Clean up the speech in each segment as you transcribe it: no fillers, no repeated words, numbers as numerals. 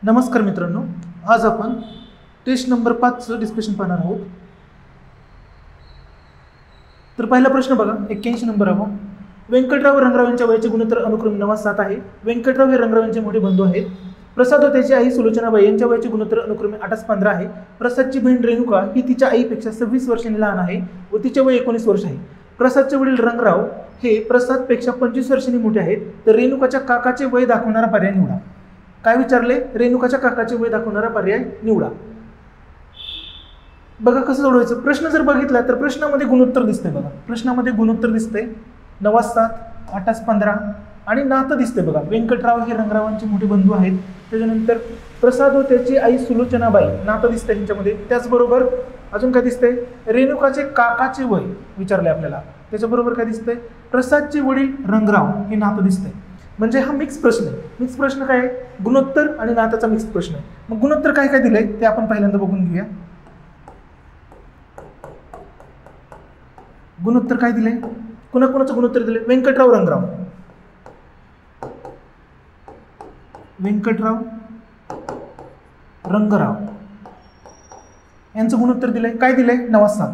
नमस्कार मित्रांनो, आज आपण टेस्ट नंबर 5 डिस्कशन पाहणार आहोत. तर पहिला प्रश्न बघा, 81 नंबर आहे. व्यंकटराव रंगराव यांच्या वयाचे गुणोत्तर अनुक्रमे 9-7 आहे. व्यंकटराव हे रंगराव यांचे मोठे बंधू आहेत. प्रसाद व त्याची आई सुलोचनाबाई यांच्या वयाचे गुणोत्तर अनुक्रमे 8-15 आहे. प्रसादची बहीण रेणुका ही तिच्या आईपेक्षा 26 वर्षांनी लहान आहे व तिचे वय 19 वर्ष आहे. प्रसादचे वडील रंगराव हे प्रसादपेक्षा 25 वर्षांनी मोठे आहेत. तर रेणुकाच्या काकाचे वय दाखवणारा पर्याय निवडा. काय विचारले? रेणुकाच्या काकाचे वय दाखवणारा पर्याय निवडा. बघा कसं सोडवायचं. प्रश्न जर बघितला तर प्रश्नामध्ये गुणोत्तर दिसतंय. बघा प्रश्नामध्ये गुणोत्तर दिसतंय 9-7, 8-15 आणि नातं दिसतंय. बघा व्यंकटराव हे रंगरावांचे मोठे बंधू आहेत. त्याच्यानंतर प्रसाद व त्याची आई सुलोचनाबाई नातं दिसतंय ह्यांच्यामध्ये. त्याचबरोबर अजून काय दिसतंय? रेणुकाचे काकाचे वय विचारले आपल्याला. त्याच्याबरोबर काय दिसतंय? प्रसादचे वडील रंगराव हे नातं दिसतंय. म्हणजे हा मिक्स प्रश्न आहे. मिक्स प्रश्न काय आहे? गुणोत्तर आणि नात्याचा मिक्स प्रश्न आहे. मग गुणोत्तर काय काय दिलंय ते आपण पहिल्यांदा बघून घेऊया. गुणोत्तर काय दिलंय? कोणाकोणाचं गुणोत्तर दिलंय? व्यंकटराव रंगराव, व्यंकटराव रंगराव यांचं गुणोत्तर दिलंय. काय दिलंय? 9-7.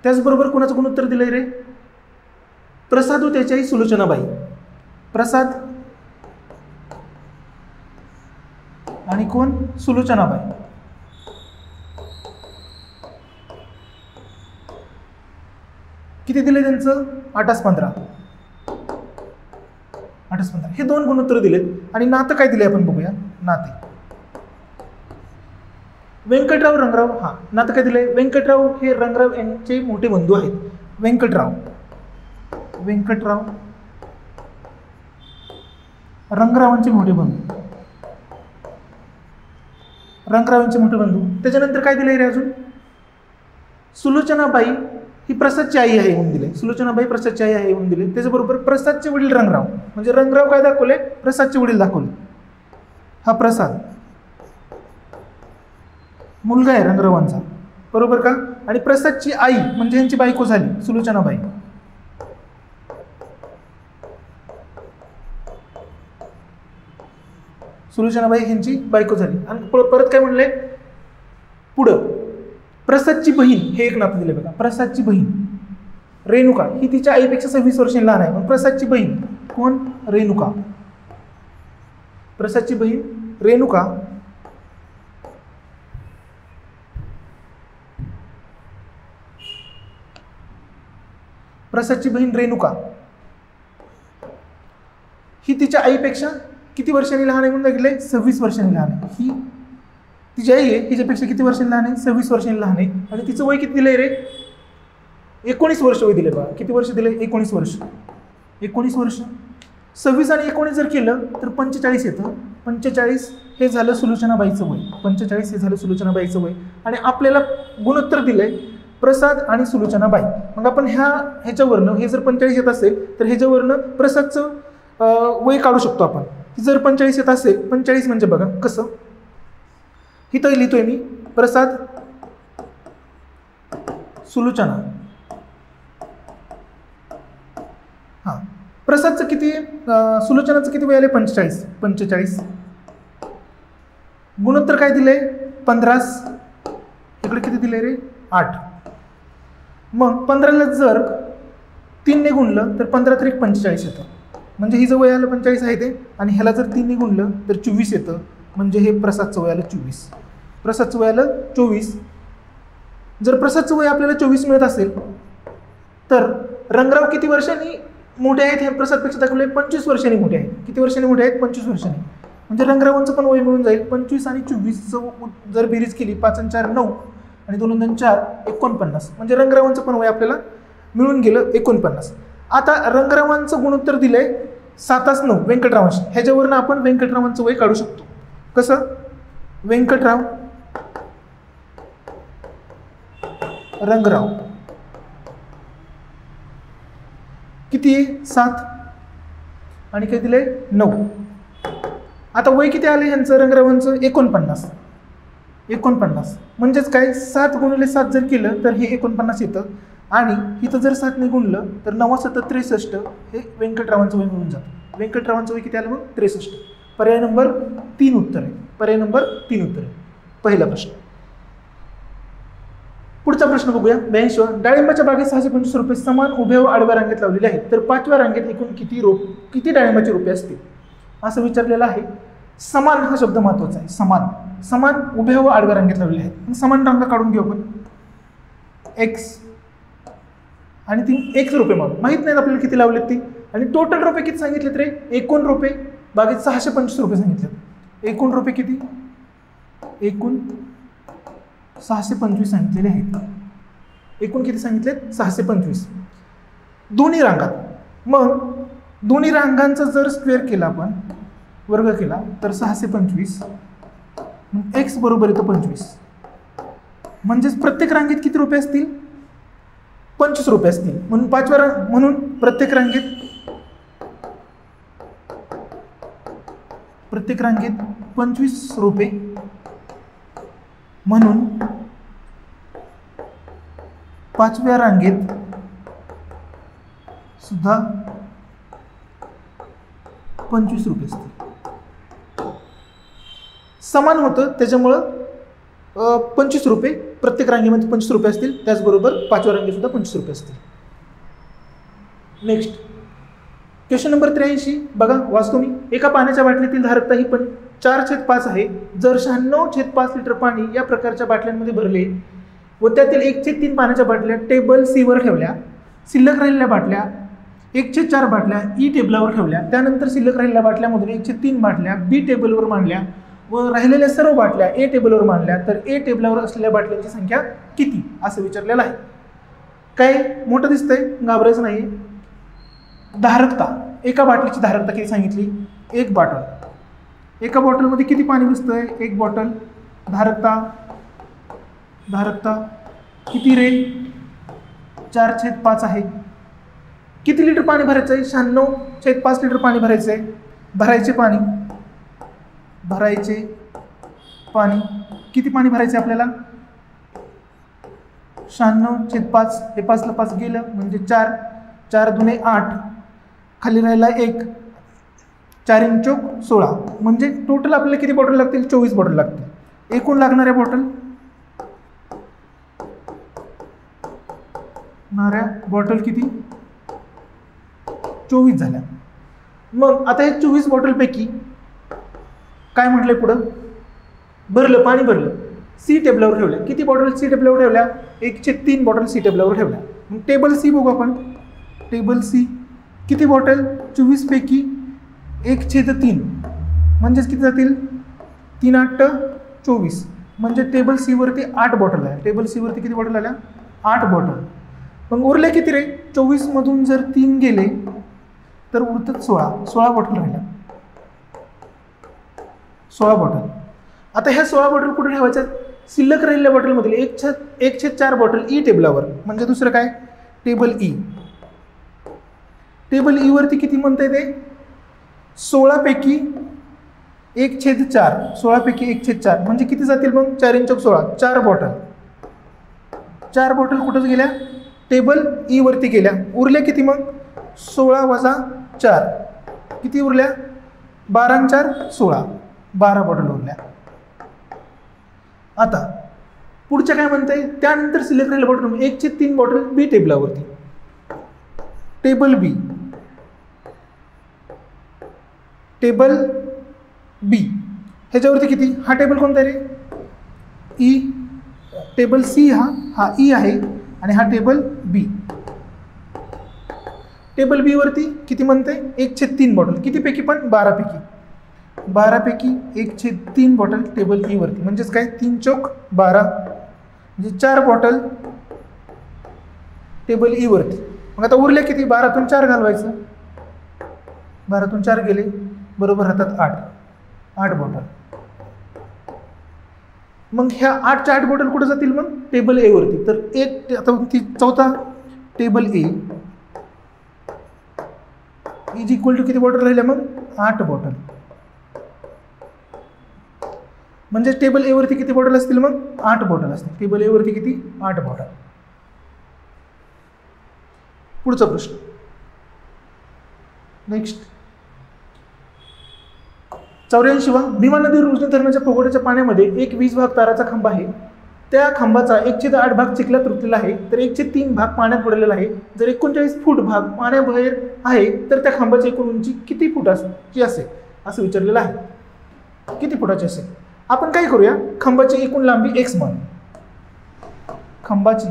त्याचबरोबर कोणाचं गुणोत्तर दिलंय रे? प्रसाद व त्याची आई सुलोचनाबाई. प्रसाद आणि कोण? सुलोचनाबाई. किती दिले त्यांचं? 8-15. हे दोन गुणोत्तर दिलेत. आणि नातं काय दिले आपण बघूया. नाते व्यंकटराव रंगराव, हा नातं काय दिलंय? व्यंकटराव हे रंगराव यांचे मोठे बंधू आहेत. व्यंकटराव रंगरावांचे मोठे बंधू, रंगरावांचे मोठे बंधू. त्याच्यानंतर काय दिलंय रे अजून? सुलोचनाबाई ही प्रसादची आई आहे म्हणून दिले. सुलोचनाबाई प्रसादची आई आहे म्हणून दिले. त्याच्याबरोबर प्रसादचे वडील रंगराव, म्हणजे रंगराव काय दाखवले? प्रसादचे वडील दाखवले. हा प्रसाद मुलगा आहे रंगरावांचा, बरोबर का? आणि प्रसादची आई म्हणजे यांची बायको झाली सुलोचनाबाई. सुलोचनाबाई यांची बायको झाली. आणि परत काय म्हणले पुढं? प्रसादची बहीण हे एक नातं दिले. बघा प्रसादची बहीण रेणुका ही तिच्या आईपेक्षा 26 वर्षांनी लहान आहे. पण प्रसादची बहीण कोण? रेणुका. प्रसादची बहीण रेणुका प्रसादची बहीण रेणुका ही तिच्या आईपेक्षा किती वर्षांनी लहान आहे म्हणून सांगितलंय? 26 वर्षांनी लहान आहे. ही तिची आई आहे, हिच्यापेक्षा किती वर्षांनी लहान आहे? 26 वर्षांनी लहान आहे. आणि तिचं वय किती दिलंय रे? 19 वर्ष वय दिले. बघा किती वर्ष दिले? 19 वर्ष. 19 वर्ष. 26 आणि 19 जर केलं तर 45 येतं. 45 हे झालं सुलोचनाबाईचं वय. 45 हे झालं सुलोचनाबाईचं वय. आणि आपल्याला गुणोत्तर दिलंय प्रसाद आणि सुलोचनाबाई. मग आपण ह्याच्यावरनं हे जर 45 येत असेल तर ह्याच्यावरनं प्रसादचं वय काढू शकतो आपण. जर 45 येत असेल, 45 म्हणजे बघा कसं, इथं लिहितोय मी प्रसाद सुलोचना. हा प्रसादचं किती, सुलोचनाचं किती वय आले? 45. गुणोत्तर काय दिलंय? 15. इकडे किती दिलंय रे? 8. मग 15ला जर 3 ने गुणलं तर 15 × 45 येतं. म्हणजे ही जर वय आलं 45 आहे ते. आणि ह्याला जर 3 ने गुणलं तर 24 येतं. म्हणजे हे प्रसादचं वय आलं 24. प्रसादचं वय आलं 24. जर प्रसादचं वय आपल्याला 24 मिळत असेल तर रंगराव किती वर्षांनी मोठे आहेत? हे प्रसादपेक्षा दाखवले 25 वर्षांनी मोठे आहेत. किती वर्षांनी मोठे आहेत? 25 वर्षांनी. म्हणजे रंगरावांचं पण वय मिळून जाईल. 25 आणि 24चं जर बेरीज केली, 5 आणि 4 9 आणि 2 आणि 4 49. म्हणजे रंगरावांचं पण वय आपल्याला मिळून गेलं 49. आता रंगरावांचं गुणोत्तर दिलंय 7-9 व्यंकटरावांशी. ह्याच्यावरनं आपण व्यंकटरावांचं वय काढू शकतो. कसं? व्यंकटराव रंगराव किती आहे? 7 आणि काय दिलंय? 9. आता वय किती आले ह्यांचं रंगरावांचं? 49. म्हणजेच काय? 7 × 7 जर केलं तर हे 49 येतं. आणि इथं जर 7 ने गुणलं तर 9 × 7 = 63 हे व्यंकटरावांचं वय मिळून जातं. व्यंकटरावांचं वय किती आलं मग? 63. पर्याय नंबर 3 उत्तर आहे. पर्याय नंबर 3 उत्तर आहे पहिला प्रश्न. पुढचा प्रश्न बघूया. 82. डाळिंबाच्या बागेत 625 रोपे समान उभ्या व आडव्या रांगेत लावलेले आहेत, तर 5व्या रांगेत एकूण किती डाळिंबाची रोपे असतील असं विचारलेलं आहे. समान हा शब्द महत्वाचा आहे. समान उभ्या व आडव्या रांगेत लावलेले आहेत. समान रांगा काढून घेऊ आपण. एक्स आणि 3 एक्स रोपे माहित नाहीत आपल्याला किती लावलेत ते. आणि टोटल रोपे किती सांगितलेत रे? एकूण रोपे बागेत 625 रोपे सांगितलेत. एकूण रोपे किती? एकूण 625 सांगितलेले आहेत. एकूण किती सांगितलेत? 625 दोन्ही रांगात. मग दोन्ही रांगांचा जर स्क्वेअर केला आपण, वर्ग केला, तर 625 एक्स बरोबर येतं 25. म्हणजेच प्रत्येक रांगेत किती रोपे असतील? 25 रोपे असतील. म्हणून प्रत्येक रांगेत 25 रोपे. म्हणून 5व्या रांगेत सुद्धा 25 रोपे असतील. समान होतं त्याच्यामुळं 25 रोपे प्रत्येक रांगेमध्ये 25 रोपे असतील. त्याचबरोबर 5व्या रांगेत सुद्धा 25 रोपे असतील. नेक्स्ट क्वेश्चन नंबर 83 बघा, वाचतो मी. एका पाण्याच्या बाटलीतील धारकता ही 4/5 आहे. जर 96/5 लिटर पाणी या प्रकारच्या बाटल्यांमध्ये भरले व त्यातील 1/3 पाण्याच्या बाटल्या टेबल सी वर ठेवल्या, शिल्लक राहिलेल्या बाटल्या 1/4 बाटल्या ई टेबलावर ठेवल्या, त्यानंतर शिल्लक राहिलेल्या बाटल्यामधून 1/3 बाटल्या बी टेबलवर मांडल्या व राहिलेल्या सर्व बाटल्या ए टेबलवर मांडल्या, तर ए टेबलावर असलेल्या बाटल्यांची संख्या किती असं विचारलेलं आहे. काय मोठं दिसतंय? घाबरायचं नाही. धारकता, एका बाटलीची धारकता किती सांगितली? 1 बॉटल. एका बॉटलमध्ये किती पाणी बसतंय? 1 बॉटल. धारकता किती रे? 4/5 आहे. किती लिटर पाणी भरायचं आहे? 96/5 लिटर पाणी भरायचं आहे. भरायचे पाणी किती पाणी भरायचे आपल्याला? 96/5. हे 5 ला 5 गेलं म्हणजे 4. 4 दुने 8. खाली राहिला 1. 4 × 4 16. म्हणजे टोटल आपल्याला किती बॉटल लागतील? 24 बॉटल लागतील. एकूण लागणाऱ्या बॉटल किती? 24 झाल्या. मग आता हे 24 बॉटलपैकी काय म्हटलंय पुढं? पाणी भरलं, सी टेबलावर ठेवल्या. किती बॉटल सी टेबलावर ठेवल्या? 1/3 बॉटल सी टेबलावर ठेवल्या. मग टेबल सी बघू आपण. टेबल सी किती बॉटल? 24 पैकी 1/3 म्हणजेच किती जातील? 3 8 24. म्हणजे टेबल सी वरती 8 बॉटल आहे. टेबल सी वरती किती बॉटल आल्या? 8 बॉटल. मग उरले किती रे? 24 मधून जर 3 गेले तर उरतात 16 बॉटल राहिल्या. 16 बॉटल. आता ह्या 16 बॉटल कुठे ठेवायच्या? शिल्लक राहिलेल्या बॉटलमधील 1/4 बॉटल ई टेबलावर. म्हणजे दुसरं काय? Table E. टेबल ई वरती किती म्हणता येते? 16 पैकी 1/4. 16 पैकी 1/4 म्हणजे किती जातील मग? 4 × 16 4 बॉटल. 4 बॉटल कुठंच गेल्या? टेबल ई वरती गेल्या. उरल्या किती मग? 16 - 4 किती उरल्या? 12 × 4 16. 12 बॉटल उरल्या. आता पुढच्या काय म्हणताय? त्यानंतर शिल्लक राहिलेल्या बॉटल 1/3 बॉटल बी टेबलावरती. टेबल बी ह्याच्यावरती किती? हा टेबल कोणता रे? ई. टेबल सी हा ई आहे आणि हा टेबल बी. टेबल बी वरती किती म्हणते? 1/3 बॉटल. किती पैकी पण? 12 पैकी. 12 पैकी 1/3 बॉटल टेबल ई वरती. म्हणजेच काय? 3 × 12 म्हणजे 4 बॉटल टेबल ई वरती. मग आता उरल्या किती? 12तून 4 घालवायचं. 12तून 4 गेले बरोबर राहतात 8 बॉटल. मग ह्या 8च्या 8 बॉटल कुठे जातील मग? टेबल ए वरती. तर आता चौथा table A is equal to किती बॉटल राहिल्या मग? 8 बॉटल. म्हणजे टेबल ए वरती किती बॉटल असतील मग? 8 बॉटल असतील. टेबल ए वरती किती? 8 बॉटल. पुढचा प्रश्न. नेक्स्ट 84वा, भीमा नदी रोजनी धरणाच्या पोगोट्याच्या पाण्यामध्ये एक 20 भाग ताराचा खांब आहे. त्या खांबाचा 1/8 भाग चिखलात रुतलेला आहे, तर 1/3 भाग पाण्यात बुडलेला आहे. जर 39 फूट भाग पाण्याबाहेर आहे तर त्या खांबाची एकूण उंची किती फुटाची असेल असं विचारलेलं आहे. किती फुटाची असेल? आपण काय करूया, खांबाची एकूण लांबी x मानू. खांबाची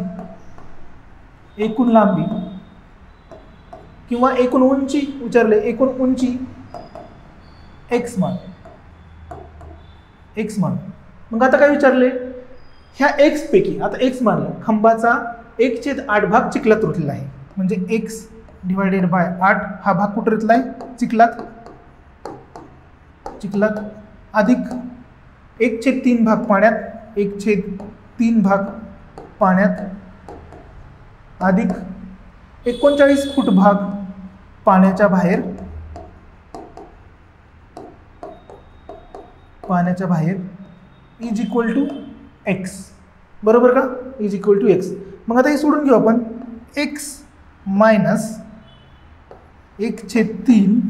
एकूण लांबी किंवा एकूण उंची विचारले, एकूण उंची x मान. मग आता काय विचारले, ह्या x पैकी आता x मानलं, खांबाचा 1/8 भाग चिखलात रुतलेला आहे, म्हणजे x डिवायडेड बाय 8 हा भाग कुठे रुतला आहे? चिखलात अधिक 1/3 भाग पाण्यात, 1/3 भाग पाण्यात अधिक 39 फूट भाग पाण्याच्या बाहेर इज इक्वल टू x. बरोबर का? Is equal to x. मग आता हे सोडून घेऊ आपण, x मायनस 1/3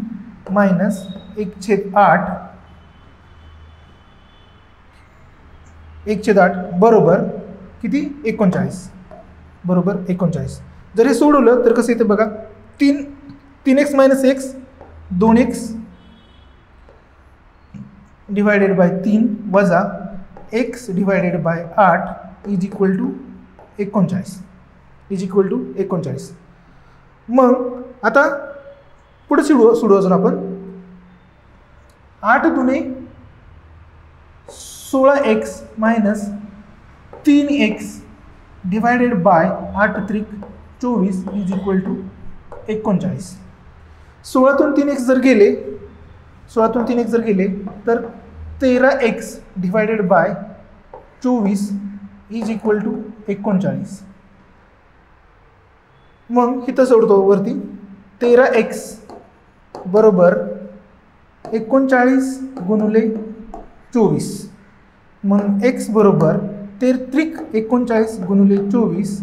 मायनस 1/8 बरोबर किती? 39. बरोबर 39. जर हे सोडवलं तर कसं येतं बघा, 3x minus x 2x divided by 3 वजा x divided by 8 is equal to 39. मग आता पुढे सोडू अजून आपण. 8 दुने 16x minus 3x divided by 8 त्रिक 24 इज इक्वल टू 39. 16तून 3x जर गेले तर 13x divided by 24 is equal to 39. मग इथं सोडतो वरती, 13x बरोबर 39 गुणुले 24. मग x बरोबर 13 39 गुणुले 24.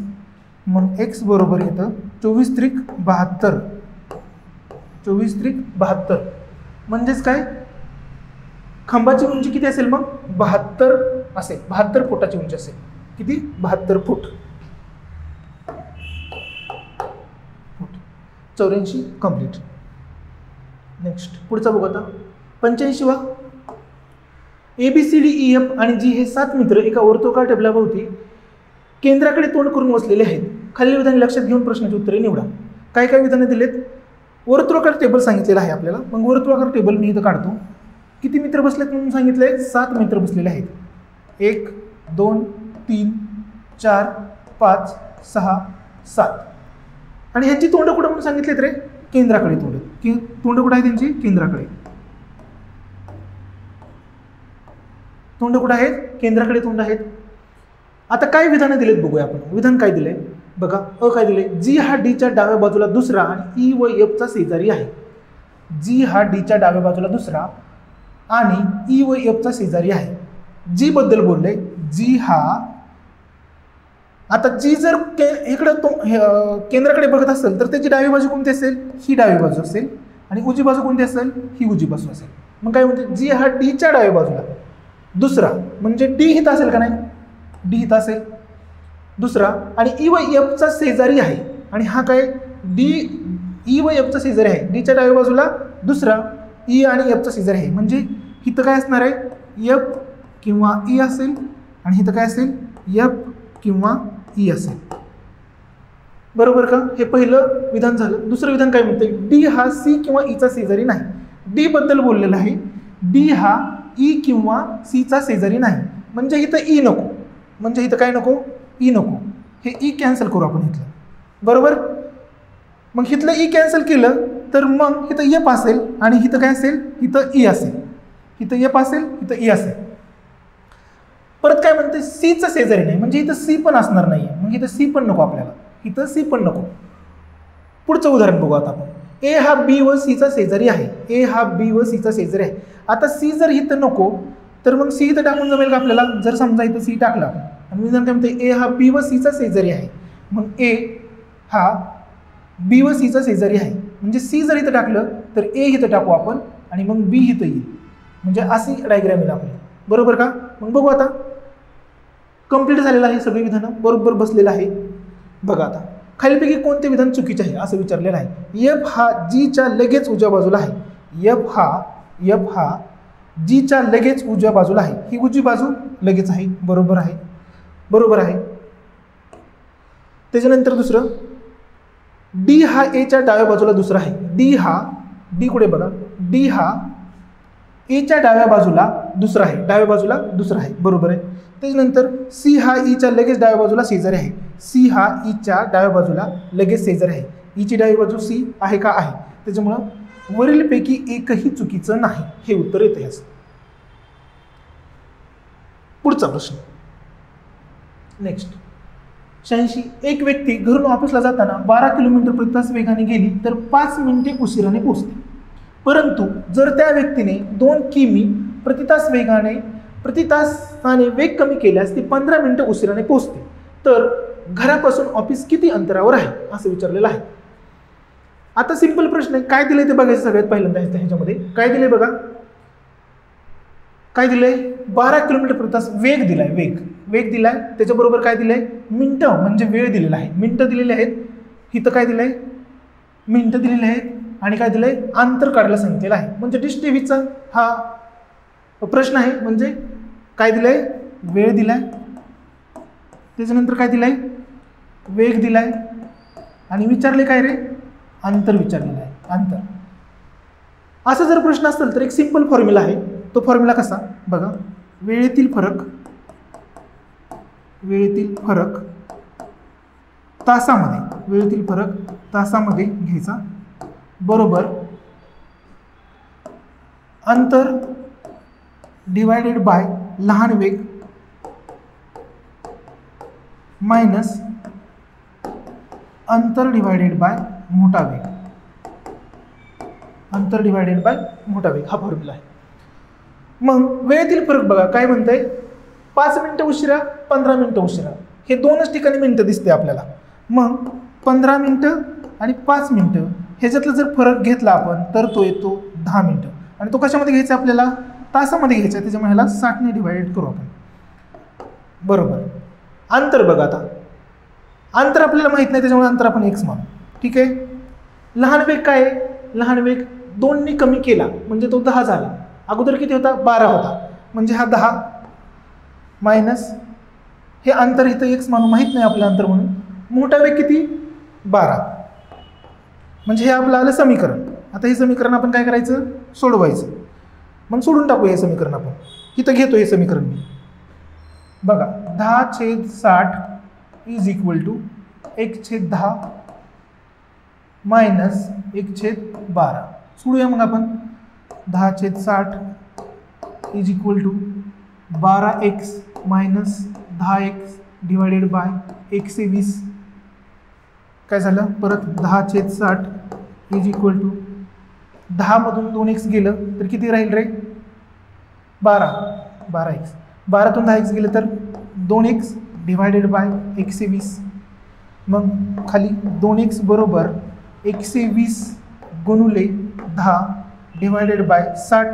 मग x बरोबर येतं 24 त्रिक 72. म्हणजेच काय, खांबाची उंची किती असेल? मग 72 असेल. 72 फुटाची उंची असेल. किती? 72 फूट. 84 कंप्लीट. नेक्स्ट पुढचा बघू आता. 85वा, ABCDEF आणि G हे 7 मित्र एका वर्तुळाकार टेबलाभोवती केंद्राकडे तोंड करून बसलेले आहेत. खालील विधाने लक्षात घेऊन प्रश्नाची उत्तरे निवडा. काय काय विधाने दिलेत? वर्तुळाकार टेबल सांगितलेलं आहे आपल्याला. मग वर्तुळाकार टेबल मी इथं काढतो. किती मित्र बसलेत म्हणून सांगितले? 7 मित्र बसलेले आहेत. 1 2 3 4 5 6 7. आणि ह्यांची तोंड कुठं म्हणून सांगितलेत रे? केंद्राकडे तोंड. तोंड कुठं आहे त्यांची? केंद्राकडे. तोंड कुठं आहेत? केंद्राकडे तोंड आहेत. आता काय विधानं दिलेत बघूया आपण. विधान काय दिले बघा. काय दिले? जी हा डीच्या डाव्या बाजूला दुसरा आणि ई व एफचा शेजारी आहे. जी हा डीच्या डाव्या बाजूला दुसरा आणि ई व एफचा शेजारी आहे. जी बद्दल बोलले. जी हा, आता जी जर इकडं केंद्राकडे बघत असेल तर त्याची डावी बाजू कोणती असेल? ही डावी बाजू असेल. आणि उजवी बाजू कोणती असेल? ही उजवी बाजू असेल. मग काय म्हणते? जी हा डीच्या डाव्या बाजूला दुसरा, म्हणजे डी हित असेल का नाही? डी हित असेल दुसरा आणि ई व एफचा शेजारी आहे. आणि हा काय? डी ई व एफचा शेजारी आहे. डीच्या डाव्या बाजूला दुसरा, ई आणि एफचा शेजारी आहे. म्हणजे हिथं काय असणार आहे? एफ किंवा ई असेल. आणि हिथं काय असेल? एफ किंवा ई असेल. बरोबर का? हे पहिलं विधान झालं. दुसरं विधान काय म्हणते? डी हा सी किंवा ईचा शेजारी नाही. डी बद्दल बोललेलं आहे. डी हा ई किंवा सीचा शेजारी नाही. म्हणजे इथं ई नको. म्हणजे इथं काय नको? ई नको. हे ई कॅन्सल करू आपण इथलं. बरोबर? मग इथलं ई कॅन्सल केलं तर मग इथं एफ असेल आणि इथं काय असेल? इथं ई असेल. इथं एफ असेल, इथं ई असेल. परत काय म्हणते? सीचा शेजारी नाही. म्हणजे इथं सी पण असणार नाही. मग इथं सी पण नको आपल्याला. इथं सी पण नको. पुढचं उदाहरण बघू आता आपण. ए हा बी व सीचा शेजारी आहे. ए हा बी व सीचा शेजारी आहे. आता सी जर इथं नको तर मग सी इथं टाकून जमेल का आपल्याला? जर समजा इथं सी टाकला आणि मी जर काय म्हणते ए हा बी व सीचा शेजारी आहे. मग ए हा बी व सीचा शेजारी आहे. म्हणजे सी जर इथं टाकलं तर ए इथं टाकू आपण आणि मग बी इथं येईल. म्हणजे अशी डायग्राम येईल आपली, बरोबर का? मग बघू आता, कंप्लीट झालेलं आहे, सगळे विधानं बरोबर बसलेलं आहे. बघा आता खालीलपैकी कोणते विधान चुकीचे आहे असं विचारलेलं आहे. एफ हा जीच्या लगेच उजव्या बाजूला आहे. एफ हा जीच्या लगेच उजव्या बाजूला आहे. ही उजवी बाजू लगेच आहे, बरोबर आहे, बरोबर आहे. त्याच्यानंतर दुसरं, डी हा एच्या डाव्या बाजूला दुसरा आहे. डी कुठे बघा, डी हा एच्या डाव्या बाजूला दुसरा आहे, डाव्या बाजूला दुसरा आहे, बरोबर आहे. त्याच्यानंतर सी हा ईच्या लगेच डाव्या बाजूला शेजारी आहे. सी हा ईच्या डाव्या बाजूला लगेच शेजारी आहे. ईची डावी बाजू सी आहे का? आहे. त्याच्यामुळं वरीलपैकी एकही चुकीचं नाही, हे उत्तर येते याचं. पुढचा प्रश्न, नेक्स्ट 86. एक व्यक्ती घरून ऑफिसला जाताना 12 किलोमीटर प्रति तास वेगाने गेली तर 5 मिनिटे उशिराने पोहोचते. परंतु जर त्या व्यक्तीने 2 किमी प्रति तासाने वेग कमी केल्यास ती 15 मिनिटं उशिराने पोहोचते. तर घरापासून ऑफिस किती अंतरावर आहे असं विचारलेलं आहे. आता सिंपल प्रश्न आहे, काय दिलंय ते बघायचं. सगळ्यात पहिल्यांदा ह्याच्यामध्ये काय दिलंय बघा, काय दिलंय, 12 किलोमीटर प्रति तास वेग दिलाय, वेग दिलाय. त्याच्याबरोबर काय दिलंय, मिनिटं म्हणजे वेळ दिलेला आहे, मिनिटं दिलेले आहेत. इथं काय दिलंय, मिनिटं दिलेले आहेत. आणि काय दिलंय, अंतर काढायला सांगितलेलं आहे. म्हणजे डिश टीव्हीचा हा प्रश्न आहे. म्हणजे काय दिलंय, वेळ दिलाय, त्याच्यानंतर काय दिलंय, वेग दिलाय, आणि विचारले काय रे, अंतर विचारलेलं आहे, अंतर. असा जर प्रश्न असेल तर एक सिंपल फॉर्म्युला आहे. तो फॉर्म्युला कसा बघा, वेळेतील फरक तासामध्ये घ्यायचा, बरोबर अंतर डिवायडेड बाय लहान वेग मायनस अंतर डिवायडेड बाय मोठा वेग, हा फॉर्म्युला आहे. मग वेळेतील फरक बघा काय म्हणतंय, 5 मिनिटं उशिरा 15 मिनिटं उशिरा, हे दोनच ठिकाणी मिनिटं दिसते आपल्याला. मग 15 मिनिटं आणि 5 मिनिटं ह्याच्यातला जर फरक घेतला आपण तर तो येतो 10 मिनिटं. आणि तो कशामध्ये घ्यायचा, आपल्याला तासामध्ये घ्यायचा. त्याच्यामुळे ह्याला 60ने डिवाइडेड करू आपण, बरोबर. अंतर बघा, आता अंतर आपल्याला माहित नाही त्याच्यामुळे अंतर आपण x मानू, ठीक आहे. लहान वेग काय आहे, लहान वेग 2ने कमी केला म्हणजे तो 10 झाला. अगोदर किती होता, 12 होता, म्हणजे हा 10 मायनस हे अंतर इथं x मानू, माहित नाही आपलं अंतर म्हणून. मोठा वेग किती, 12, म्हणजे हे आपलं आलं समीकरण. आता हे समीकरण आपण काय करायचं, सोडवायचं. मग सोडून टाकू हे समीकरण आपण. इथं घेतो हे समीकरण मी, बघा 10/60 इज इक्वल टू 1/10 मायनस 1/12. सोडूया मग आपण. 10/60 is equal to 12x minus 10x divided by 1/20. काय झालं परत, 10/60 इज इक्वल टू 10 मधून 2x गेलं तर किती राहील रे, 12x. 12तून 10x गेलं तर 2x डिवायडेड बाय 1/20. मग खाली 2x बरोबर 1/20 गुणुले 10 डिवायडेड बाय 60.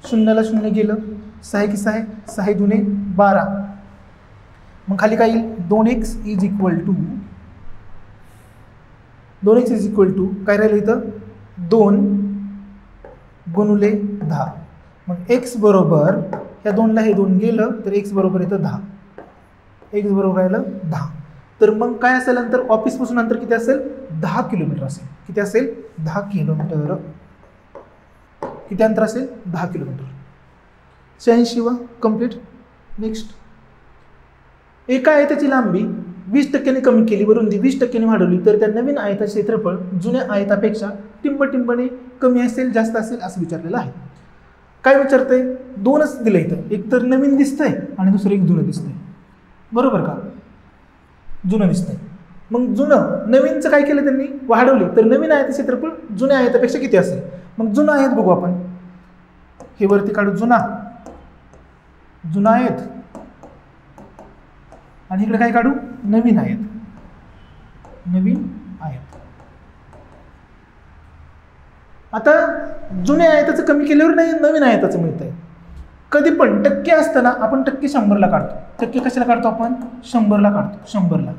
0ला 0 गेलं, 6 की 6, 6 दुने 12. मग खाली काय येईल, 2x इज इक्वल टू काय राहिलं इथं, 2 गुणुले 10. मग x बरोबर ह्या 2ला हे 2 गेलं तर x बरोबर येतं 10. x बरोबर राहिलं 10. तर मग काय असेल अंतर, ऑफिसपासून अंतर किती असेल, 10 किलोमीटर असेल. किती असेल, 10 किलोमीटर. किती अंतर असेल, 10 किलोमीटर. 86 कंप्लीट. नेक्स्ट, एका आयताची लांबी 20% कमी केली व रुंदी 20% वाढवली तर त्या नवीन आयताचे क्षेत्रफळ जुन्या आयतापेक्षा टिंबटिंबने कमी असेल, जास्त असेल असं विचारलेलं आहे. काय विचारतंय, दोनच दिलं इथं, एक तर नवीन दिसतंय आणि दुसरं एक जुनं दिसतंय, बरोबर का, जुनं दिसतंय. मग जुनं नवीनचं काय केलं त्यांनी, वाढवली तर नवीन आयत क्षेत्रफळ जुन्या आयतापेक्षा किती असेल. मग जुनं आयत बघू आपण, हे वरती काढू, जुना आयत, आणि इकडे काय काढू, नवीन आयत. आता जुन्या आयताचं कमी केल्यावर नाही नवीन आयताचं मिळतंय. कधी पण टक्के असताना आपण टक्के 100ला काढतो. टक्के कशाला काढतो आपण? 100ला काढतो, 100ला.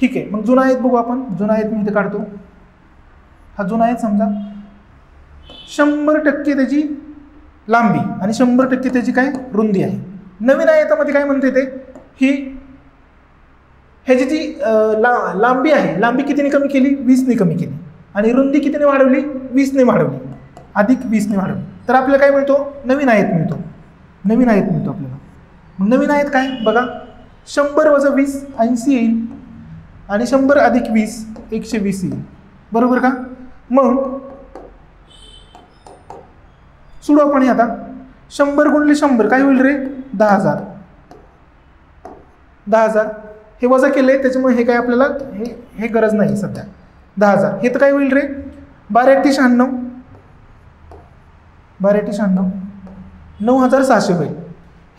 ठीक आहे, मग जुना आयत बघू आपण. जुना आयत मी इथे काढतो. हा जुना आयत समजा 100% त्याची लांबी आणि 100% त्याची काय रुंदी आहे. नवीन आयतामध्ये काय म्हणते ते, ही ह्याची जी लांबी आहे, लांबी कितीने कमी केली? 20ने कमी केली. आणि रुंदी कितीने वाढवली? 20ने वाढवली, अधिक 20ने वाढवली. तर आपल्याला काय मिळतो? नवीन आयत मिळतो. नवीन आयत मिळतो आपल्याला. मग नवीन आयत काय बघा, 100 वजा 20 80 येईल आणि 100 अधिक 20 120 येईल. बरोबर का? मग सोडू आपण हे आता. 100 गुणिले 100 काय होईल रे? 10,000. 10,000 हे वजा केले त्याच्यामुळे हे काय आपल्याला हे गरज नाही सध्या. 10,000 हे तर काय होईल रे? 12×96 12×96 9,600 होईल.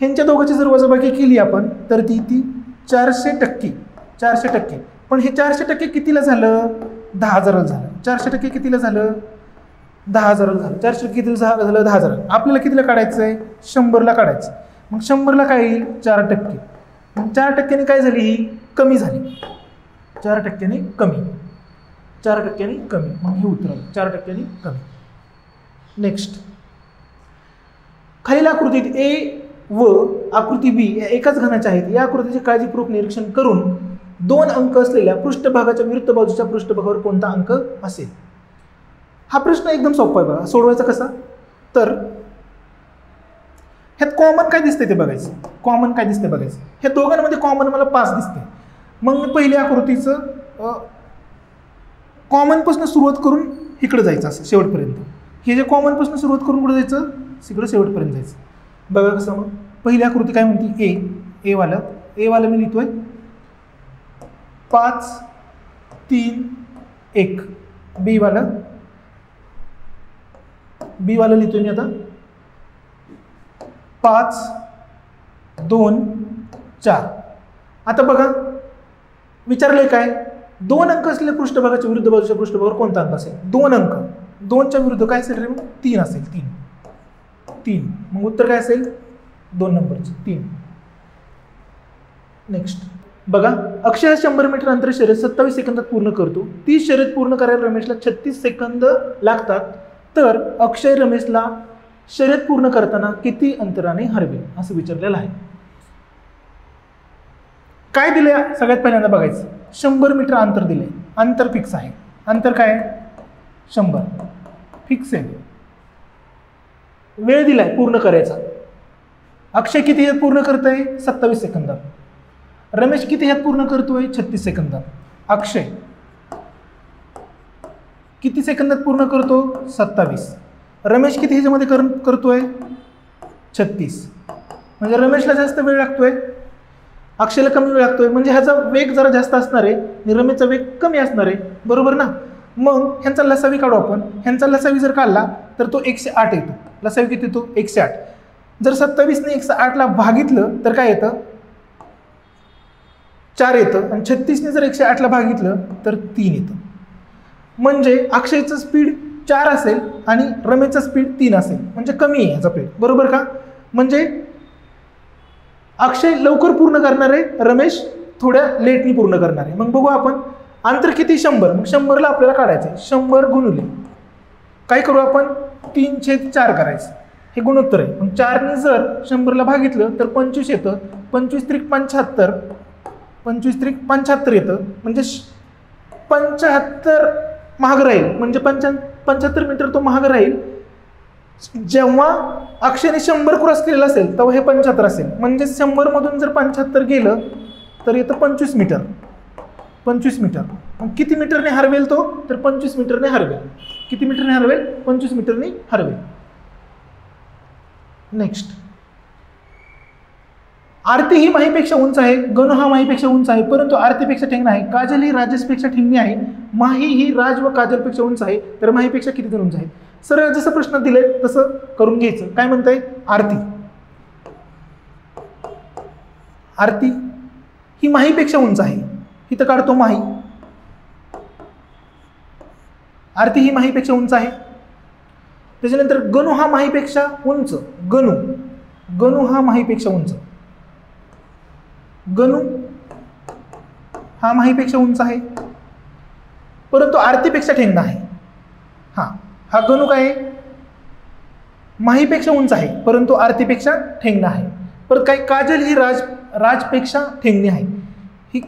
ह्यांच्या दोघांची जर वजाबाकी केली आपण तर ती 400%. 400%. पण हे 400% कितीला झालं? 10,000 झालं. 400% कितीला झालं? 10,000 झालं. 400 कितीला झालं? 10,000. आपल्याला कितीला काढायचं आहे? 100ला काढायचं. मग 100ला काय येईल? 4%. मग 4%ने काय झाली? ही कमी झाली. 4%ने कमी. 4%ने कमी. मग हे उत्तर आलं 4%ने कमी. नेक्स्ट, खालील आकृतीत ए व आकृती बी या एकाच घनाच्या आहेत. या आकृतीचे काळजीपूर्वक निरीक्षण करून 2 अंक असलेल्या पृष्ठभागाच्या विरुद्ध बाजूच्या पृष्ठभागावर कोणता अंक असेल? हा प्रश्न एकदम सोपा आहे बघा. सोडवायचा कसा? तर ह्यात कॉमन काय दिसते ते बघायचं. कॉमन काय दिसते बघायचं. ह्या दोघांमध्ये कॉमन मला 5 दिसते. मग मी पहिल्या आकृतीचं कॉमनपासून सुरुवात करून इकडे जायचं असं शेवटपर्यंत. हे जे कॉमनपासून सुरुवात करून कुठे जायचं? इकडे शेवटपर्यंत जायचं. बघा कसं. मग पहिली आकृती काय म्हणते? ए वाला मी लिहितोय 5 3 1. बी वाला लिहितोय मी आता 5 2 4. आता बघा विचारलंय काय? 2 अंक असलेल्या पृष्ठभागाच्या विरुद्ध बाजूच्या पृष्ठभागावर कोणता अंक असेल? 2 अंक. 2च्या विरुद्ध काय असेल रे? 3 असेल. 3. मग उत्तर काय असेल? 2 नंबरचं 3. नेक्स्ट बघा, अक्षय 100 मीटर अंतर शर्यत 27 सेकंदात पूर्ण करतो. 30 शर्यत पूर्ण करायला रमेशला 36 सेकंद लागतात. तर अक्षय रमेशला शर्यत पूर्ण करताना किती अंतराने हरवेल असं विचारलेलं आहे. काय दिले? सगळ्यात पहिल्यांदा बघायचं. 100 मीटर अंतर दिले. अंतर फिक्स आहे. अंतर काय आहे? 100 फिक्स आहे. वेळ दिलाय पूर्ण करायचा. अक्षय किती ह्यात पूर्ण करतोय? 27 सेकंदात. रमेश किती ह्यात पूर्ण करतोय? 36 सेकंदात. अक्षय किती सेकंदात पूर्ण करतो? 27. रमेश किती ह्याच्यामध्ये करतोय? 36. म्हणजे रमेशला जास्त वेळ लागतोय, अक्षयला कमी वेळ लागतोय. म्हणजे ह्याचा वेग जरा जास्त असणार आहे आणि रमेशचा वेग कमी असणार आहे. बरोबर ना? मग ह्यांचा लसावी काढू आपण. ह्यांचा लसावी जर काढला तर तो 108 येतो. लसावी किती येतो? 108. जर 27ने 108ला भागितलं तर काय येतं? 4 येतं. आणि 36ने जर 108ला भागितलं तर 3 येतं. म्हणजे अक्षयचं स्पीड 4 असेल आणि रमेशचा स्पीड 3 असेल. म्हणजे कमी आहे ह्याचा स्पीड. बरोबर का? म्हणजे अक्षय लवकर पूर्ण करणार आहे, रमेश थोड्या लेटनी पूर्ण करणार आहे. मग बघू आपण अंतर किती? 100. मग 100ला आपल्याला काढायचं आहे. 100 गुणुले काय करू आपण? 3/4 करायचं. हे गुणोत्तर आहे. मग 4ने जर 100ला भागितलं तर 25 येतं. 25 त्रिक 75. 25 त्रिक 75 येतं. म्हणजे 75 महाग राहील. म्हणजे 75 मीटर तो महाग राहील. जेव्हा अक्षयने 100 क्रॉस केलेला असेल तेव्हा हे 75 असेल. म्हणजे 100 मधून जर 75 गेलं तर येतं 25 मीटर. 25 मीटर. मग किती मीटरने हरवेल तो? तर 25 मीटरने हरवेल. किती मीटरने हरवेल? 25 मीटरने हरवेल. नेक्स्ट, आरती ही माहीपेक्षा उंच आहे, गणू हा माहीपेक्षा उंच आहे, परंतु आरतीपेक्षा ठेंगणा आहे. काजल ही राजेशपेक्षा ठेंगणी आहे. माही ही राज व काजलपेक्षा उंच आहे, तर माहीपेक्षा किती जण उंच आहे? सरळ जसं प्रश्न दिले तसं करून घ्यायचं. काय म्हणताय? आरती ही माहीपेक्षा उंच आहे. इथं काढतो माही. आरती ही माहीपेक्षा उंच आहे. त्याच्यानंतर गणू हा माहीपेक्षा उंच, गणू हा माहीपेक्षा उंच, गणू हा माहीपेक्षा उंच आहे परंतु आरतीपेक्षा ठेंगणा आहे. हा गणू काय आहे, माहीपेक्षा उंच आहे परंतु आरतीपेक्षा ठेंगणा आहे. परत काय, काजल ही राजपेक्षा ठेंगणी आहे. ही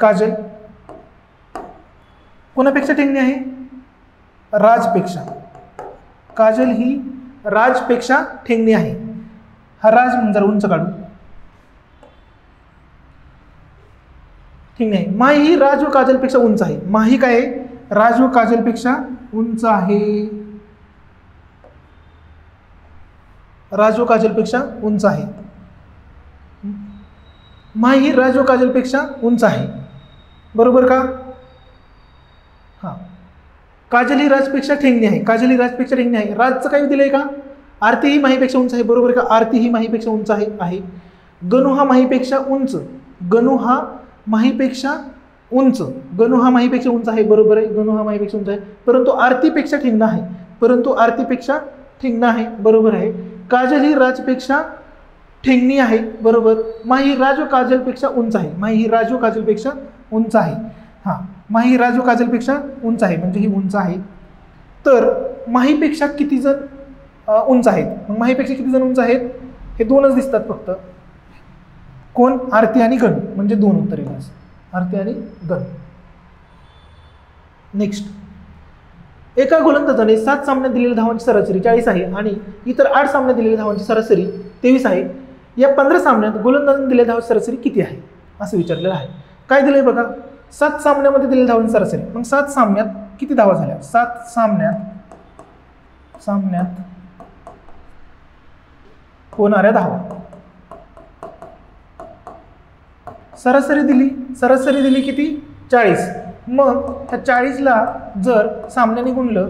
काजल कोणापेक्षा ठेंगणी आहे, राजपेक्षा. काजल ही राजपेक्षा ठेंगणी आहे. हा राज म्हणजे जरा उंच काढू, ठेंगणी आहे. माही ही राज व काजलपेक्षा उंच आहे. माही काय आहे, राज व काजलपेक्षा उंच आहे, राज व काजलपेक्षा उंच आहे. माही ही राज व काजलपेक्षा उंच आहे, बरोबर का? हा, काजल ही राजपेक्षा ठेंगणी आहे, काजल ही राजपेक्षा ठेंगणी आहे. राजचं काही दिलंय का, आरती ही माहीपेक्षा उंच आहे, बरोबर का? आरती ही माहीपेक्षा उंच आहे. गणू हा माहीपेक्षा उंच, गणू हा माहीपेक्षा उंच, गणू हा माहीपेक्षा उंच आहे, बरोबर आहे. गणू हा माहीपेक्षा उंच आहे परंतु आरतीपेक्षा ठेंगणा आहे, परंतु आरतीपेक्षा ठेंगणा आहे, बरोबर आहे. काजल ही राजपेक्षा ठेंगणी आहे, बरोबर. माही राज व काजलपेक्षा उंच आहे, माही ही राज व काजलपेक्षा उंच आहे. हा, माही राज व काजलपेक्षा उंच आहे म्हणजे ही उंच आहे. तर माहीपेक्षा किती जण उंच आहेत, मग माहीपेक्षा किती जण उंच आहेत, हे दोनच दिसतात फक्त. कोण, आरती आणि गण, म्हणजे दोन उत्तर येईल, आरती आणि गण. नेक्स्ट, एका गोलंदाजाने 7 सामन्यात दिलेल्या धावांची सरासरी 40 आहे आणि इतर 8 सामन्यात दिलेल्या धावांची सरासरी 23 आहे. या 15 सामन्यात गोलंदाजाने दिलेल्या धावांची सरासरी किती आहे असं विचारलेलं आहे. काय दिलंय बघा, 7 सामन्यामध्ये दिलेल्या धावांची सरासरी. मग 7 सामन्यात किती धावा झाल्या, 7 सामन्यात होणाऱ्या धावा, सरासरी दिली किती, 40. मग ह्या 40ला जर सामन्याने गुणलं,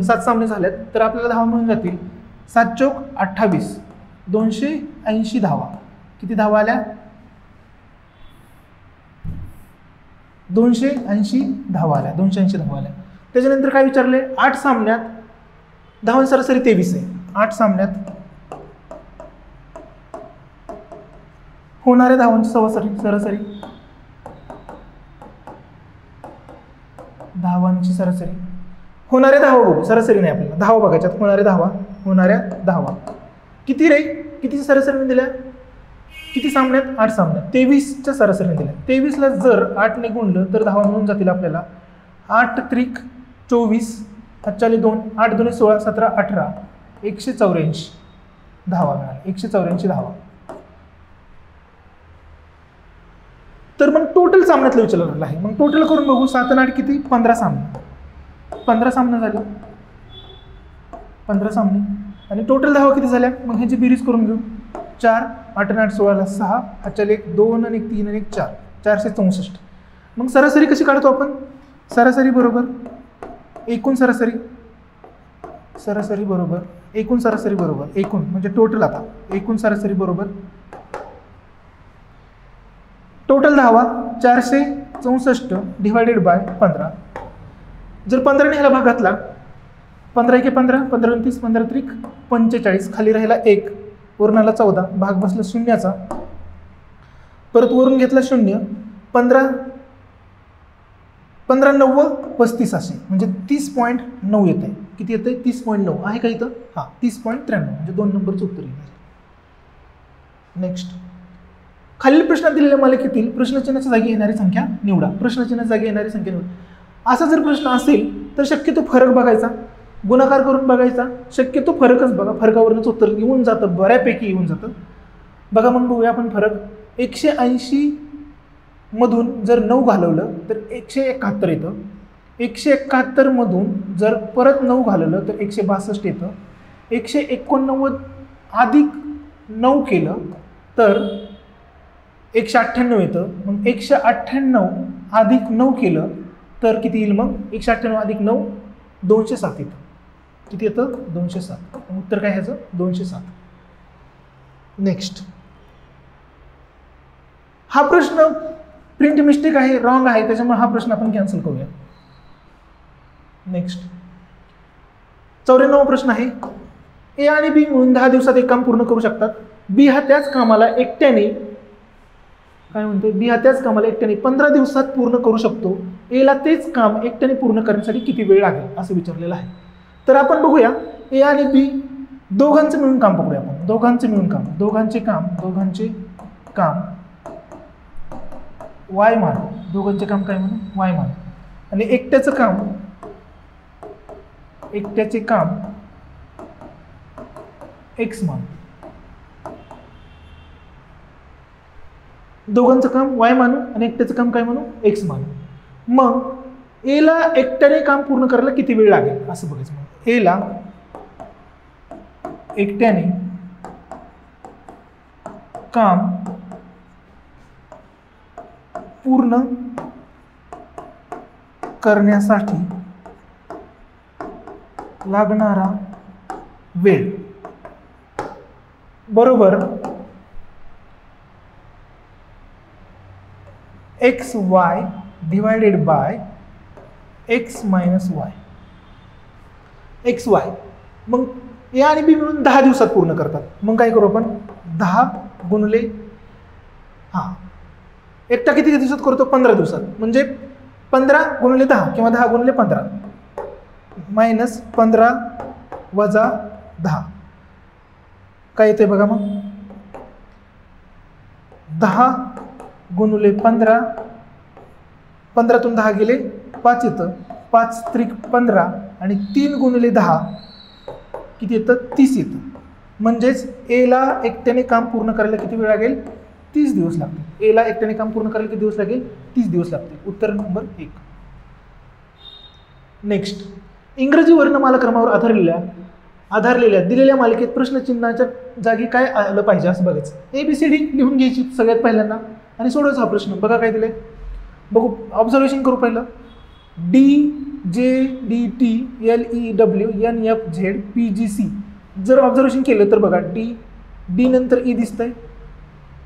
7 सामने झाल्यात तर आपल्याला धावा मिळून जातील 7 चौक 28, 280 धावा. किती धावा आल्या, 280 धावा आल्या, 280 धावा आल्या. त्याच्यानंतर काय विचारले, 8 सामन्यात धावांची सरासरी 23 आहे. 8 सामन्यात होणाऱ्या धावांची सरासरी, धावांची सरासरी, होणाऱ्या धावा बघू, सरासरी नाही आपल्याला, धावा बघायच्यात. होणाऱ्या धावा किती रे, किती सरासरीने दिल्या, किती सामन्यात, 8 सामन्यात, 23च्या सरासरीने दिल्या. 23ला जर 8ने गुणलं तर धावा मिळून जातील आपल्याला 8 त्रिक 24, 2, 8 2 16, 17, 18, 184 धावा मिळाल्या, 184 धावा. तर मग टोटल सामन्यातलं विचारलेलं आहे. मग टोटल करून बघू, 7 आणि 8 किती, 15 सामने, 15 सामने झाले, 15 सामने. आणि टोटल धावा किती झाल्या, मग ह्याची बेरीज करून घेऊ. 4, 8 आणि 8 16, 6, 1, 2 आणि 1, 3 आणि 1, 4, 464. मग सरासरी कशी काढतो आपण, सरासरी बरोबर एकूण सरासरी, बरोबर एकूण सरासरी बरोबर एकूण म्हणजे टोटल. आता एकूण सरासरी बरोबर टोटल धावा 464 डिवायडेड बाय 15. जर 15ने ह्याला भाग घातला, 15 1 15, 15 30, 15 त्रिक 45, खाली राहिला 1, वरून आला 14, भाग बसला शून्याचा, परत वरून घेतला 0, 15 9 35 असे म्हणजे 30.9 येत आहे. किती येत आहे, 30.9 आहे का इथं, हां 30.93 म्हणजे 2 नंबरचं उत्तर येईल. नेक्स्ट, खालील प्रश्नात दिलेल्या मालिकेतील प्रश्नचिन्हाच्या जागी येणारी संख्या निवडा. प्रश्नचिन्हाच्या जागी येणारी संख्या निवडा. असा जर प्रश्न असेल तर शक्यतो फरक बघायचा, गुणाकार करून बघायचा, शक्यतो फरकच बघा, फरकावरूनच उत्तर येऊन जातं, बऱ्यापैकी येऊन जातं. बघा मग बघूया आपण फरक. 180 मधून जर 9 घालवलं तर 171 येतं. 171 मधून जर परत 9 घालवलं तर 162 येतं. 189 अधिक 9 केलं तर 198 येतं. मग 198 अधिक 9 केलं तर किती येईल, मग 198 अधिक 9 207 येतं. किती येतं, 207. उत्तर काय ह्याचं, 207. नेक्स्ट, हा प्रश्न प्रिंट मिस्टेक आहे, रॉंग आहे, त्याच्यामुळे हा प्रश्न आपण कॅन्सल करूया. नेक्स्ट 94 प्रश्न आहे. ए आणि बी मिळून 10 दिवसात एक काम पूर्ण करू शकतात. बी हा त्याच कामाला एकट्याने काय म्हणतोय, बी हा त्याच कामाला एकट्याने 15 दिवसात पूर्ण करू शकतो. एला तेच काम एकट्याने पूर्ण करण्यासाठी किती वेळ लागेल असं विचारलेलं आहे. तर आपण बघूया ए आणि बी दोघांचं मिळून काम पकडूया आपण. दोघांचे काम वाय मान, दोघांचे काम काय म्हणू, वाय मान. आणि एकट्याचे काम एक्स मान. दोघांचं काम वाय मानू आणि एकट्याचं काम काय म्हणू, एक्स मानू. मग एला एकट्याने काम पूर्ण करायला किती वेळ लागेल असं बघायचं. मग एला एकट्याने काम पूर्ण करण्यासाठी लागणारा वेळ बरोबर x Y divided by x minus Y. X Y मग ए आणि बी मिळून 10 दिवसात पूर्ण करतात. मग काय करू आपण, 10 गुणले एकटा किती दिवसात करतो, 15 दिवसात. म्हणजे 15 गुणले 10 किंवा 10 गुणले 15 मायनस 15 वजा 10 काय येते बघा. मग 10 गुणुले 15, 15तून 10 गेले 5 येतं, 5 त्रिक 15 आणि 3 गुणुले 10 किती येतं, 30 येतं. म्हणजेच एला एकट्याने काम पूर्ण करायला किती वेळ लागेल, 30 दिवस लागतील. एला एकट्याने काम पूर्ण करायला किती दिवस लागेल, 30 दिवस लागतील. उत्तर नंबर 1. नेक्स्ट इंग्रजी वर्णमालाक्रमावर आधारलेल्या दिलेल्या मालिकेत प्रश्नचिन्हाच्या जागी काय आलं पाहिजे असं बघायचं. ABCD लिहून घ्यायची सगळ्यात पहिल्यांदा आणि सोडवायचा हा प्रश्न. बघा काय दिले, बघू ऑब्झर्वेशन करू. पहिलं DJDT LEW NFZ PGC. जर ऑब्झर्वेशन केलं तर बघा डी नंतर ई दिसतंय,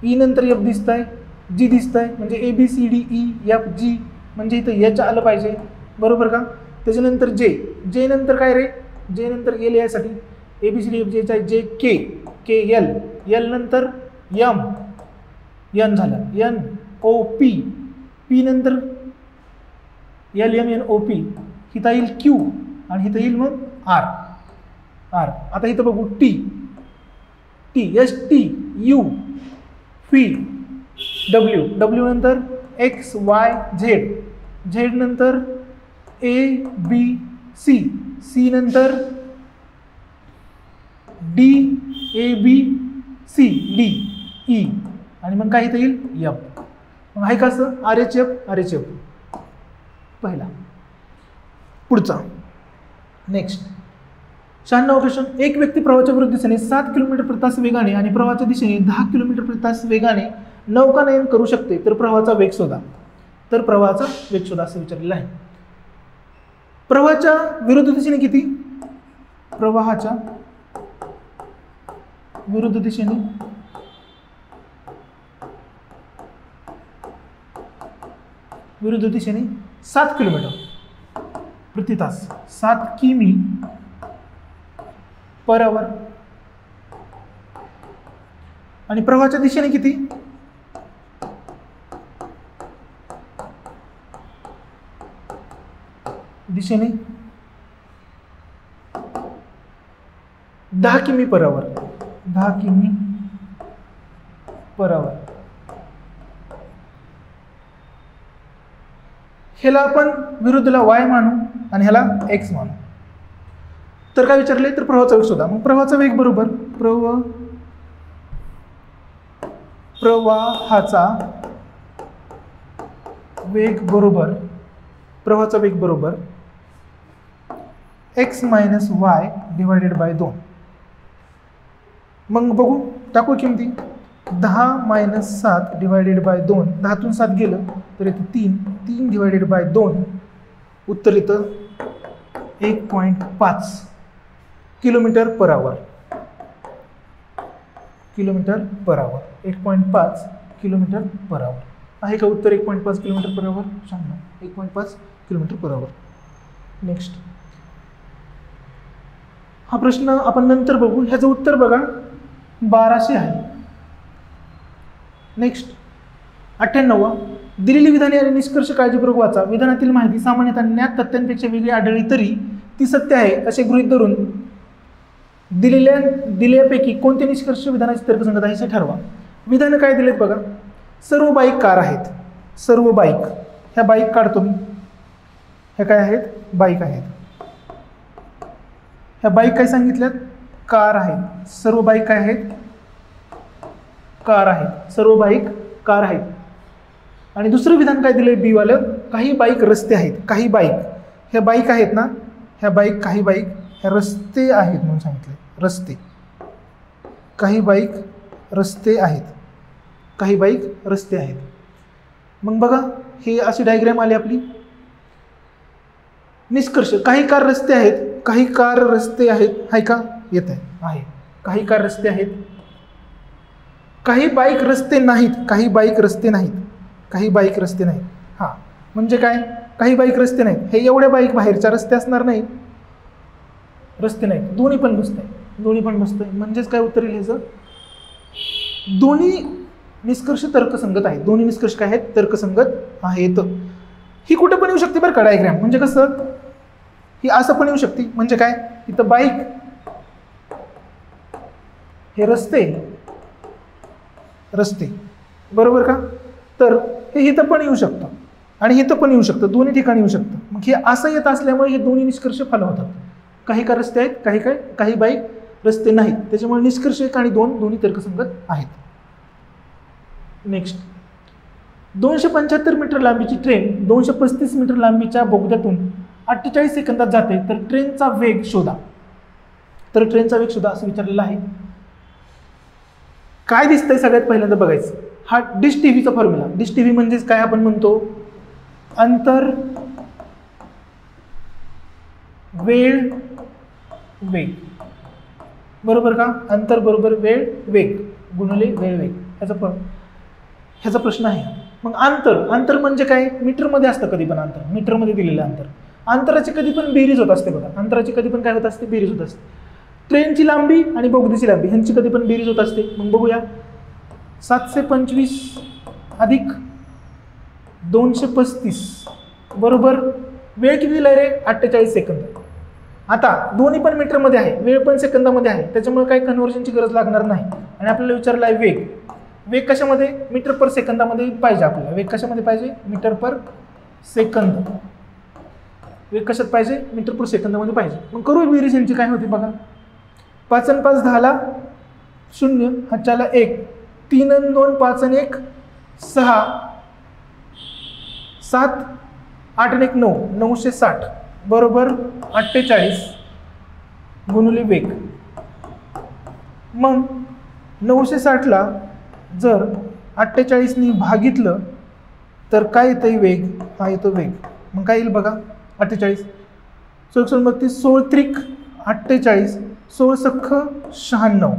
ई नंतर एफ दिसतंय, जी दिसतंय, म्हणजे ABCDEFG म्हणजे इथं एच आलं पाहिजे बरोबर का. त्याच्यानंतर जे नंतर काय रे, जे नंतर एल यासाठी ABCDFG जे के एल नंतर एन झालं, NOP, पी नंतर LMNOP, हिथं येईल क्यू आणि हिथं येईल मग आर. आता इथं बघू टी STU फी डब्ल्यू नंतर XYZ नंतर ABC, सी नंतर DABC DE आणि मग काय इथं येईल एफ. मग आहे का असं RHF पहिला. पुढचा नेक्स्ट 96 क्वेश्चन. एक व्यक्ती प्रवाहाच्या विरुद्ध दिशेने 7 किलोमीटर प्रति तास वेगाने आणि प्रवाहाच्या दिशेने 10 किलोमीटर प्रति तास वेगाने नौकानयन करू शकते, तर प्रवाहाचा वेग शोधा. असं विचारलेलं आहे. प्रवाहाच्या विरुद्ध दिशेने किती, प्रवाहाच्या विरुद्ध दिशेने 7 किलोमीटर प्रति तास, 7 किमी पर आवर. आणि प्रवाहाच्या दिशेने किती, दिशेने 10 किमी पर आवर. 10 किमी पर आवर. ह्याला आपण विरुद्धला वाय मानू आणि ह्याला एक्स मानू. तर काय विचारले, तर प्रवाहाचा वेग शोधा. मग प्रवाहाचा वेग बरोबर प्रवाहाचा वेग बरोबर x minus Y divided by 2. मग बघू टाकू किमती. 10 मायनस 7 डिवायडेड बाय 2, 10तून 7 गेलं तर येतं 3 डिवायडेड बाय 2, उत्तर येतं 1.5 किलोमीटर पर आवर. 1.5 किलोमीटर पर आवर. आहे का उत्तर 1.5 किलोमीटर पर आवर? 1.5 किलोमीटर पर आवर. नेक्स्ट हा प्रश्न आपण नंतर बघू. ह्याचं उत्तर बघा 1200 आहे. नेक्स्ट 98. दिलेली विधाने आणि निष्कर्ष काळजीपूर्वक वाचा. विधानातील माहिती सामान्यतः ज्ञात तथ्यांपेक्षा वेगळी आढळली तरी ती सत्य आहे असे गृहीत धरून दिलेल्यापैकी कोणते निष्कर्ष विधानाची तर्कसंगत आहे हे ठरवा. विधानं काय दिलेत बघा. सर्व बाईक कार आहेत. सर्व बाईक, ह्या बाईक काढतो मी, ह्या काय आहेत? बाईक आहेत. ह्या बाईक काय सांगितल्यात? कार आहेत. सर्व बाईक काय आहेत? कार आहेत. सर्व बाईक कार आहेत. आणि दुसरं विधान काय दिलंय बी वालं? काही बाईक रस्ते आहेत. काही बाईक, ह्या बाईक आहेत ना, ह्या बाईक, काही बाईक ह्या रस्ते आहेत म्हणून सांगितले. रस्ते, काही बाईक रस्ते आहेत. काही बाईक रस्ते आहेत. मग बघा हे अशी डायग्राम आली आपली. निष्कर्ष, काही कार रस्ते आहेत. काही कार रस्ते आहेत. आहे का? येत आहे. काही कार रस्ते आहेत. काही बाईक रस्ते नाहीत. काही बाईक रस्ते नाहीत. काही बाईक रस्ते नाहीत. हां, म्हणजे काय? काही बाईक रस्ते नाहीत. हे एवढ्या बाईक बाहेरच्या रस्ते असणार नाही. रस्ते नाहीत. दोन्ही पण बसत आहे. दोन्ही पण बसत आहे. म्हणजेच काय उत्तर येईल ह्याचं? दोन्ही निष्कर्ष तर्कसंगत आहेत. दोन्ही निष्कर्ष काय आहेत? तर्कसंगत आहेत. ही कुठे पण येऊ शकते बरं का डायग्राम. म्हणजे कसं? ही असं पण येऊ शकते. म्हणजे काय? इथं बाईक, हे रस्ते, रस्ते, बरोबर का? तर हे इथं पण येऊ शकतं आणि इथं पण येऊ शकतं. दोन्ही ठिकाणी येऊ शकतं. मग हे असं येत असल्यामुळे हे दोन्ही निष्कर्ष फॉलो होतात. काही कार रस्ते आहेत, काही बाईक रस्ते नाहीत. त्याच्यामुळे निष्कर्ष 1 आणि 2 दोन्ही तर्कसंगत आहेत. नेक्स्ट 275 मीटर लांबीची ट्रेन 235 मीटर लांबीच्या बोगद्यातून 48 सेकंदात जाते, तर ट्रेनचा वेग शोधा. तर ट्रेनचा वेग शोधा असं विचारलेलं आहे. काय दिसतंय सगळ्यात पहिल्यांदा बघायचं. हा डिश टीव्हीचा फॉर्म्युला. डिश टीव्ही म्हणजेच काय आपण म्हणतो? अंतर, वेळ, वेग, बरोबर का? अंतर बरोबर वेळ, वेग गुणिले वेळ, वेग. ह्याचा प्रश्न आहे. मग अंतर म्हणजे काय? मीटरमध्ये असतं कधी पण अंतर. मीटरमध्ये दिलेलं अंतर. अंतराची कधी पण बेरीज होत असते बघा. अंतराची कधी पण काय होत असते? बेरीज होत असते. ट्रेनची लांबी आणि बोगदीची लांबी ह्यांची कधी पण बेरीज होत असते. मग बघूया. 725 अधिक 235 बरोबर वेळ किती दिलाय रे? 48 सेकंद. आता दोन्ही पण मीटरमध्ये आहे, वेळ पण सेकंदामध्ये आहे. त्याच्यामुळे काही कन्व्हर्जनची गरज लागणार नाही. आणि आपल्याला विचारला आहे वेग. वेग कशामध्ये? मीटर पर सेकंदामध्ये पाहिजे आपल्याला. वेग कशामध्ये पाहिजे? Metre per second. वेग कशात पाहिजे? मीटर पर सेकंदामध्ये पाहिजे. मग करू बेरीज यांची काय होती बघा. 5 आणि 5 10 0, 5 1, 3 आणि 2 5 आणि 1 6, 7 8 आणि 1 9, 960 बरोबर 48 गुणिले वेग. मग 960ला जर 48नी भागितलं तर काय येतं? वेग. हा येतो वेग. मग काय येईल बघा. 48 16 16 त्रिक 48, 16 सख्ख 96,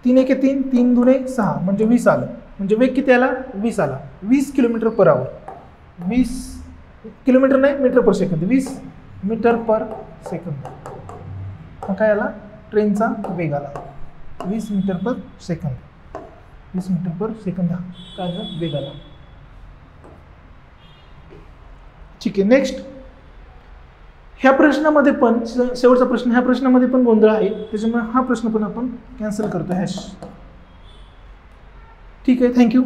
3 1 3, 3 दुने 6 म्हणजे 20 आलं. म्हणजे वेग किती आला? 20 आला. 20 किलोमीटर पर आवर. 20 किलोमीटर नाही, metre per second. 20 metre per second. हा काय आला? ट्रेनचा वेग आला. 20 metre per second. 20 metre per second हा काय झाला? वेग आला. ठीक आहे. नेक्स्ट ह्या प्रश्नामध्ये पण शेवटचा प्रश्न, ह्या प्रश्नामध्ये पण गोंधळ आहे. त्याच्यामुळे हा प्रश्न पण आपण कॅन्सल करतो हॅश. ठीक आहे. थँक्यू.